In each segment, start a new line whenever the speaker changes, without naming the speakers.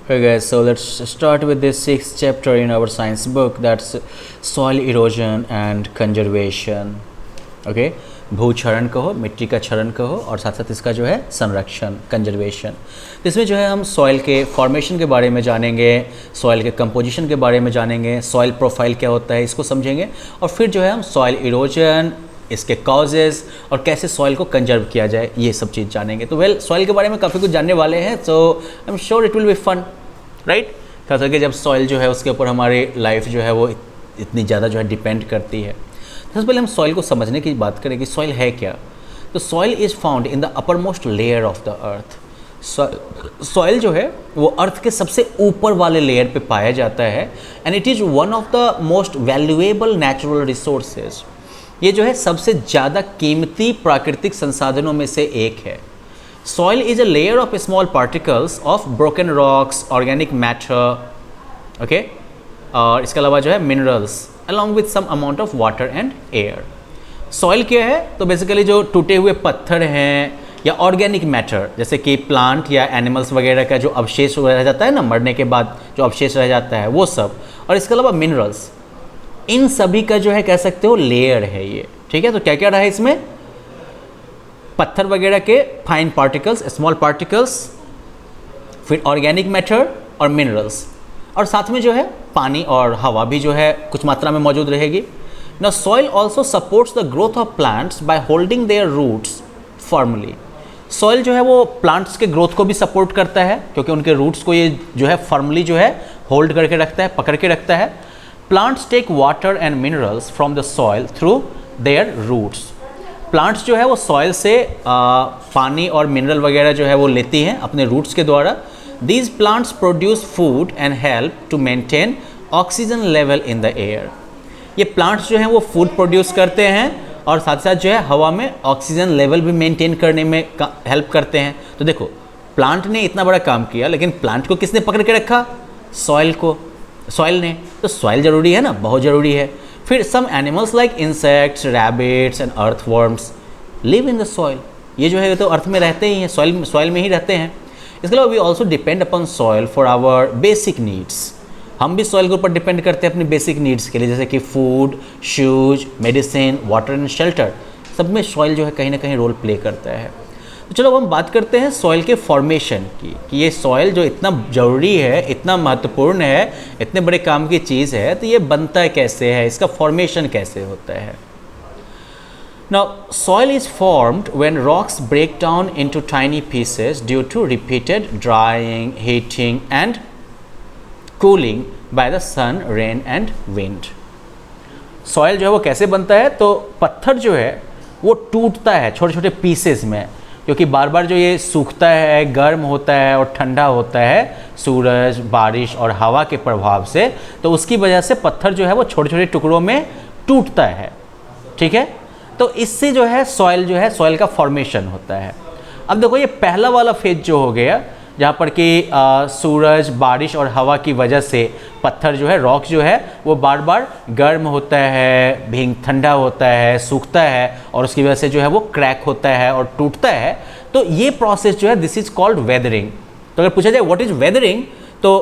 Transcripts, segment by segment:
Okay guys, so let's start with this sixth chapter in our science book, that's soil erosion and conservation. Okay, भूक्षरण कहो, मिट्टी का क्षरण कहो, और साथ साथ इसका जो है संरक्षण, कंजर्वेशन. तो इसमें जो है हम सॉइल के फॉर्मेशन के बारे में जानेंगे, सॉइल के कंपोजिशन के बारे में जानेंगे, सॉइल प्रोफाइल क्या होता है इसको समझेंगे, और फिर जो है हम सॉइल इरोजन, इसके कॉजेज़ और कैसे सॉइल को कंजर्व किया जाए, ये सब चीज़ जानेंगे. तो सॉइल के बारे में काफ़ी कुछ जानने वाले हैं, so I am sure it will be fun, right. खास करके जब सॉइल जो है उसके ऊपर हमारी लाइफ जो है वो इतनी ज़्यादा जो है डिपेंड करती है. सबसे पहले हम सॉइल को समझने की बात करें कि सॉइल है क्या. तो soil is found in the upper most layer of the earth. Soil जो है वो अर्थ के सबसे ऊपर वाले लेयर पे पाया जाता है, and it is one of the most valuable natural resources. ये जो है सबसे ज़्यादा कीमती प्राकृतिक संसाधनों में से एक है. Soil is a layer of small particles of broken rocks, organic matter, okay, और इसके अलावा जो है minerals along with some amount of water and air. Soil क्या है? तो बेसिकली जो टूटे हुए पत्थर हैं या ऑर्गेनिक मैटर, जैसे कि प्लांट या एनिमल्स वगैरह का जो अवशेष रह जाता है ना, मरने के बाद जो अवशेष रह जाता है वो सब, और इसके अलावा मिनरल्स, इन सभी का जो है कह सकते हो लेयर है ये. ठीक है, तो क्या क्या रहा है इसमें? पत्थर वगैरह के फाइन पार्टिकल्स, स्मॉल पार्टिकल्स, फिर ऑर्गेनिक मैटर और मिनरल्स, और साथ में जो है पानी और हवा भी जो है कुछ मात्रा में मौजूद रहेगी. Now soil also supports the growth of plants by holding their roots firmly. Soil जो है वो प्लांट्स के ग्रोथ को भी सपोर्ट करता है, क्योंकि उनके रूट्स को ये जो है फर्मली जो है होल्ड करके रखता है, पकड़ के रखता है. Plants take water and minerals from the soil through their roots. Plants जो है वो सॉइल से पानी और मिनरल वगैरह जो है वो लेती हैं अपने रूट्स के द्वारा. These plants produce food and help to maintain oxygen level in the air. ये प्लांट्स जो हैं वो फूड प्रोड्यूस करते हैं और साथ साथ जो है हवा में ऑक्सीजन लेवल भी मेंटेन करने में हेल्प करते हैं. तो देखो, प्लांट ने इतना बड़ा काम किया, लेकिन प्लांट को किसने पकड़ के रखा? सॉइल को, सॉइल ने. तो सॉइल ज़रूरी है ना, बहुत ज़रूरी है. फिर some animals like insects, rabbits and earthworms live in the soil. ये जो है तो अर्थ में रहते ही हैं, सॉइल में ही रहते हैं. इसके अलावा we also depend upon soil for our basic needs. हम भी सॉइल के ऊपर डिपेंड करते हैं अपनी बेसिक नीड्स के लिए, जैसे कि food, shoes, medicine, water and shelter. सब में सॉइल जो है कहीं ना कहीं रोल प्ले करता है. तो चलो अब हम बात करते हैं सॉइल के फॉर्मेशन की, कि ये सॉइल जो इतना ज़रूरी है, इतना महत्वपूर्ण है, इतने बड़े काम की चीज़ है, तो ये बनता है कैसे है, इसका फॉर्मेशन कैसे होता है. Now, soil is formed when rocks break down into tiny pieces due to repeated drying, heating and cooling by the sun, rain and wind. Soil जो है वो कैसे बनता है? तो पत्थर जो है वो टूटता है छोटे छोटे पीसेस में, क्योंकि बार बार जो ये सूखता है, गर्म होता है और ठंडा होता है सूरज, बारिश और हवा के प्रभाव से, तो उसकी वजह से पत्थर जो है वो छोटे छोटे टुकड़ों में टूटता है. ठीक है, तो इससे जो है सॉइल का फॉर्मेशन होता है. अब देखो, ये पहला वाला फेज जो हो गया, जहाँ पर कि सूरज, बारिश और हवा की वजह से पत्थर जो है, रॉक जो है वो बार बार गर्म होता है, भींग ठंडा होता है, सूखता है, और उसकी वजह से जो है वो क्रैक होता है और टूटता है. तो ये प्रोसेस जो है, दिस इज कॉल्ड वेदरिंग. तो अगर पूछा जाए व्हाट इज वेदरिंग, तो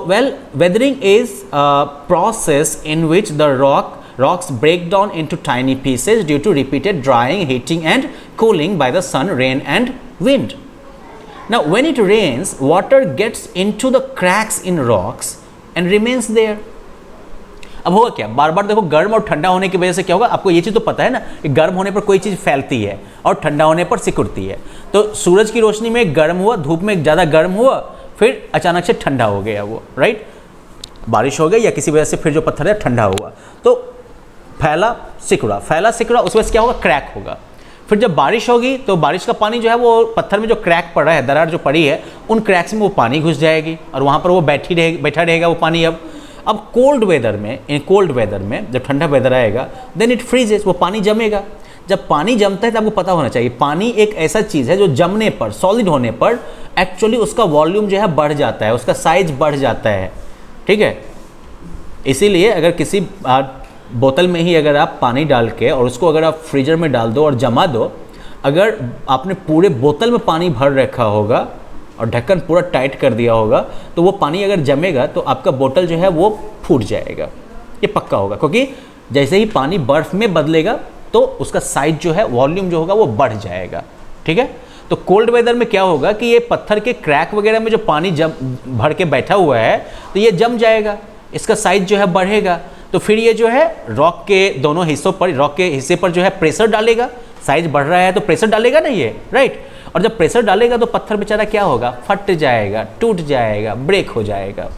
weathering is process in which the rocks break down into tiny pieces due to repeated drying, heating and cooling by the sun, rain and wind. Now when it rains, water gets into the cracks in rocks and remains there. अब होगा क्या? बार बार देखो, गर्म और ठंडा होने की वजह से क्या होगा, आपको ये चीज़ तो पता है ना कि गर्म होने पर कोई चीज़ फैलती है और ठंडा होने पर सिकुड़ती है. तो सूरज की रोशनी में गर्म हुआ, धूप में ज़्यादा गर्म हुआ, फिर अचानक से ठंडा हो गया वो, राइट. बारिश हो गई या किसी वजह से फिर जो पत्थर है ठंडा हुआ, तो फैला सिकुड़ा, उस वजह से क्या होगा? क्रैक होगा. फिर जब बारिश होगी तो बारिश का पानी जो है वो पत्थर में जो क्रैक पड़ रहा है, दरार जो पड़ी है, उन क्रैक्स में वो पानी घुस जाएगी और वहाँ पर वो बैठा रहेगा वो पानी. अब कोल्ड वेदर में जब ठंडा वेदर आएगा, देन इट फ्रीजेस, वो पानी जमेगा. जब पानी जमता है तो आपको पता होना चाहिए, पानी एक ऐसा चीज़ है जो जमने पर, सॉलिड होने पर एक्चुअली उसका वॉल्यूम जो है बढ़ जाता है, उसका साइज बढ़ जाता है. ठीक है, इसीलिए अगर किसी बोतल में ही अगर आप पानी डाल के और उसको अगर आप फ्रीजर में डाल दो और जमा दो, अगर आपने पूरे बोतल में पानी भर रखा होगा और ढक्कन पूरा टाइट कर दिया होगा तो वो पानी अगर जमेगा तो आपका बोतल जो है वो फूट जाएगा, ये पक्का होगा, क्योंकि जैसे ही पानी बर्फ़ में बदलेगा तो उसका साइज जो है, वॉल्यूम जो होगा वो बढ़ जाएगा, ठीक है। तो कोल्ड वेदर में क्या होगा कि ये पत्थर के क्रैक वगैरह में जो पानी जम भर के बैठा हुआ है तो ये जम जाएगा, इसका साइज जो है बढ़ेगा, तो फिर ये जो है रॉक के दोनों हिस्सों पर, रॉक के हिस्से पर जो है प्रेशर डालेगा, साइज बढ़ रहा है तो प्रेशर डालेगा ना ये, राइट। और जब प्रेशर डालेगा तो पत्थर बेचारा क्या होगा, फट जाएगा, टूट जाएगा, ब्रेक हो जाएगा।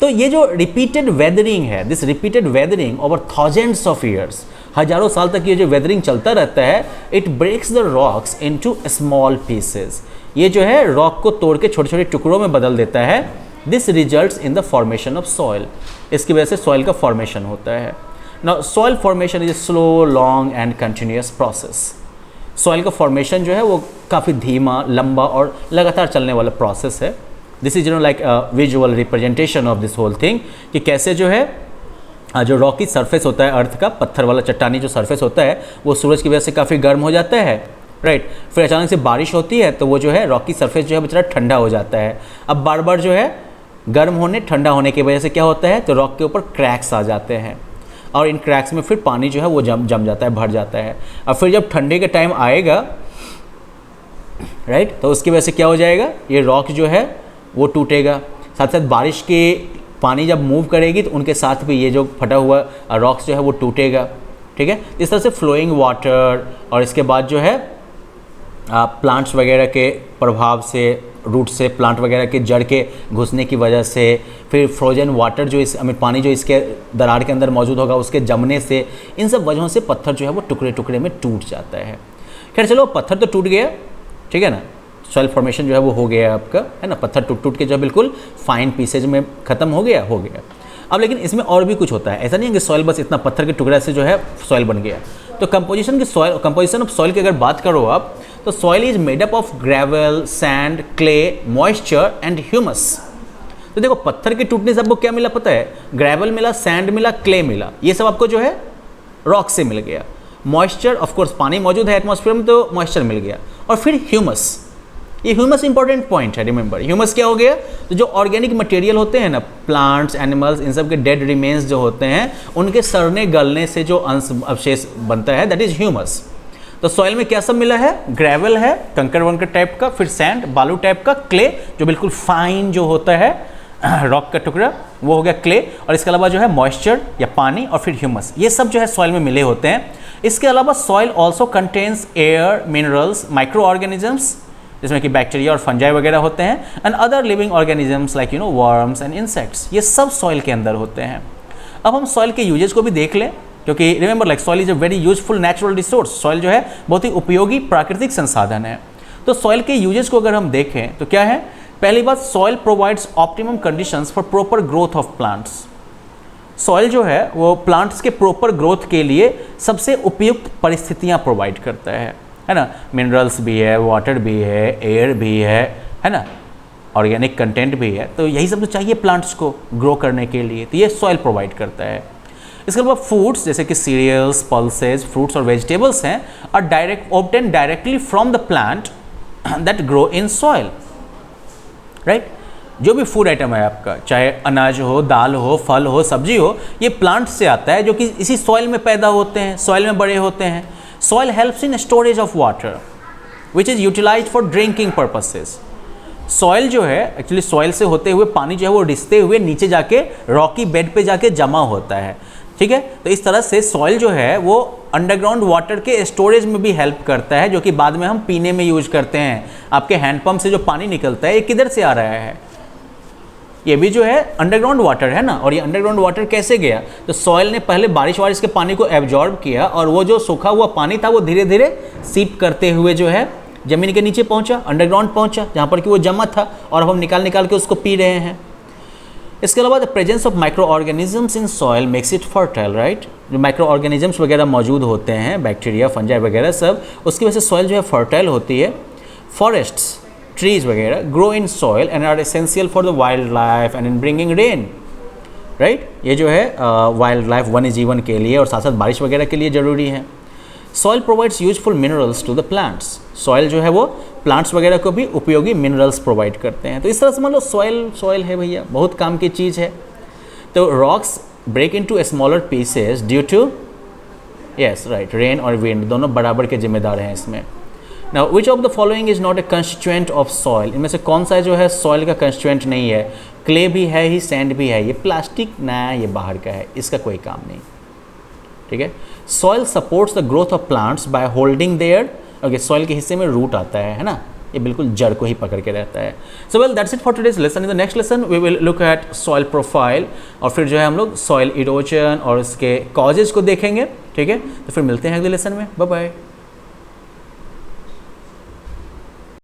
तो ये जो रिपीटेड वेदरिंग है, this repeated weathering over thousands of years, हजारों साल तक ये जो वेदरिंग चलता रहता है, it breaks the rocks into small pieces, ये जो है रॉक को तोड़ के छोटे छोटे टुकड़ों में बदल देता है। This results in the formation of soil, इसकी वजह से सॉइल का फॉर्मेशन होता है। Now soil formation is a slow, long and continuous process. Soil का फॉर्मेशन जो है वो काफ़ी धीमा, लंबा और लगातार चलने वाला प्रोसेस है। This is like visual representation of this whole thing, कि कैसे जो है जो रॉकी सरफेस होता है अर्थ का, पत्थर वाला चट्टानी जो सरफेस होता है वो सूरज की वजह से काफ़ी गर्म हो जाता है, राइट। फिर अचानक से बारिश होती है तो वो जो है रॉकी सरफेस जो है बेचारा ठंडा हो जाता है। अब बार बार जो है गर्म होने, ठंडा होने की वजह से क्या होता है, तो रॉक के ऊपर क्रैक्स आ जाते हैं और इन क्रैक्स में फिर पानी जो है वो जम जाता है, भर जाता है। और फिर जब ठंडे का टाइम आएगा, राइट, तो उसकी वजह से क्या हो जाएगा, ये रॉक जो है वो टूटेगा। साथ साथ बारिश के पानी जब मूव करेगी तो उनके साथ भी ये जो फटा हुआ रॉक्स जो है वो टूटेगा, ठीक है। इस तरह से फ्लोइंग वाटर और इसके बाद जो है प्लांट्स वगैरह के प्रभाव से, रूट से, प्लांट वगैरह के जड़ के घुसने की वजह से, फिर फ्रोजन वाटर जो पानी जो इसके दरार के अंदर मौजूद होगा उसके जमने से, इन सब वजहों से पत्थर जो है वो टुकड़े टुकड़े में टूट जाता है। खैर चलो, पत्थर तो टूट गया, ठीक है ना, सॉइल फॉर्मेशन जो है वो हो गया आपका, है ना, पत्थर टूट टूट के जो बिल्कुल फाइन पीसेज में ख़त्म हो गया। अब लेकिन इसमें और भी कुछ होता है, ऐसा नहीं है कि सॉइल बस इतना पत्थर के टुकड़े से जो है सॉइल बन गया। तो कंपोजिशन ऑफ सॉइल की अगर बात करो आप, तो soil is made up of gravel, sand, clay, moisture and humus. तो देखो, पत्थर के टूटने से आपको क्या मिला पता है, ग्रेवल मिला, सैंड मिला, क्ले मिला, ये सब आपको जो है रॉक से मिल गया। मॉइस्चर, ऑफ कोर्स पानी मौजूद है एटमॉस्फेयर में तो मॉइस्चर मिल गया, और फिर ह्यूमस। ये ह्यूमस इंपॉर्टेंट पॉइंट है, रिमेंबर। ह्यूमस क्या हो गया, तो जो ऑर्गेनिक मटेरियल होते हैं ना, प्लांट्स, एनिमल्स, इन सब के डेड रिमेन्स जो होते हैं, उनके सड़ने गलने से जो अंश अवशेष बनता है, दैट इज ह्यूमस। तो सॉइल में क्या सब मिला है, ग्रेवल है, कंकर वंकर टाइप का, फिर सैंड, बालू टाइप का, क्ले जो बिल्कुल फाइन जो होता है रॉक का टुकड़ा, वो हो गया क्ले, और इसके अलावा जो है मॉइस्चर या पानी, और फिर ह्यूमस, ये सब जो है सॉइल में मिले होते हैं। इसके अलावा soil also contains air, minerals, micro organisms जिसमें कि बैक्टीरिया और फंजाई वगैरह होते हैं, and other living organisms like worms and insects, ये सब सॉइल के अंदर होते हैं। अब हम सॉइल के यूजेज को भी देख लें, क्योंकि remember like soil is a very useful natural resource. Soil जो है बहुत ही उपयोगी प्राकृतिक संसाधन है। तो सॉइल के यूजेज को अगर हम देखें तो क्या है, पहली बात, soil provides optimum conditions for proper growth of plants. Soil जो है वो प्लांट्स के प्रॉपर ग्रोथ के लिए सबसे उपयुक्त परिस्थितियाँ प्रोवाइड करता है ना। मिनरल्स भी है, वाटर भी है, एयर भी है ना, ऑर्गेनिक कंटेंट भी है, तो यही सब तो चाहिए प्लांट्स को ग्रो करने के लिए, तो ये सॉइल प्रोवाइड करता है। इसके अलावा फूड्स जैसे कि सीरियल्स, पल्सेज, फ्रूट्स और वेजिटेबल्स हैं, are obtain directly from the plant that grow in soil, right. जो भी फूड आइटम है आपका, चाहे अनाज हो, दाल हो, फल हो, सब्जी हो, ये प्लांट से आता है जो कि इसी सॉइल में पैदा होते हैं, सॉइल में बड़े होते हैं। Soil helps in storage of water which is utilised for drinking purposes. Soil जो है एक्चुअली सॉइल से होते हुए पानी जो है वो रिसते हुए नीचे जाके रॉकी बेड पे जाके जमा होता है, ठीक है। तो इस तरह से सॉइल जो है वो अंडरग्राउंड वाटर के स्टोरेज में भी हेल्प करता है, जो कि बाद में हम पीने में यूज करते हैं। आपके हैंडपंप से जो पानी निकलता है ये किधर से आ रहा है, ये भी जो है अंडरग्राउंड वाटर है ना। और ये अंडरग्राउंड वाटर कैसे गया, तो सॉइल ने पहले बारिश के पानी को एब्जॉर्ब किया, और वो जो सूखा हुआ पानी था वो धीरे धीरे सीप करते हुए जो है ज़मीन के नीचे पहुंचा, अंडरग्राउंड पहुंचा, जहाँ पर कि वो जमा था, और अब हम निकाल के उसको पी रहे हैं। इसके अलावा the presence of micro organisms in soil makes it fertile, right. जो माइक्रो ऑर्गेनिजम्स वगैरह मौजूद होते हैं, बैक्टीरिया, फंजाई वगैरह सब, उसकी वजह से सॉइल जो है फर्टाइल होती है। फॉरेस्ट्स, ट्रीज वगैरह grow in soil and are essential for the wild life and in bringing rain, right. ये जो है वाइल्ड लाइफ, वन्य जीवन के लिए और साथ साथ बारिश वगैरह के लिए ज़रूरी है। Soil provides useful minerals to the plants, soil जो है वो प्लांट्स वगैरह को भी उपयोगी मिनरल्स प्रोवाइड करते हैं। तो इस तरह से मान लो सॉइल है भैया, बहुत काम की चीज़ है। तो rocks break into smaller pieces due to, yes right, rain और विंड दोनों बराबर के जिम्मेदार हैं इसमें। Now which of the following is not a constituent of soil, इनमें से कौन सा जो है सॉइल का कंस्टिट्यूएंट नहीं है? क्ले भी है ही, सैंड भी है, ये प्लास्टिक ना, ये बाहर का है, इसका कोई काम नहीं, ठीक है। Soil supports the growth of plants by holding their, okay, soil के हिस्से में रूट आता है ना, ये बिल्कुल जड़ को ही पकड़ के रहता है। So well that's it for today's lesson. In the next lesson we will look at soil profile, और फिर जो है हम लोग सॉइल इरोजन और इसके कॉजेज को देखेंगे, ठीक है। तो फिर मिलते हैं अगले लेसन में, बाय बाय।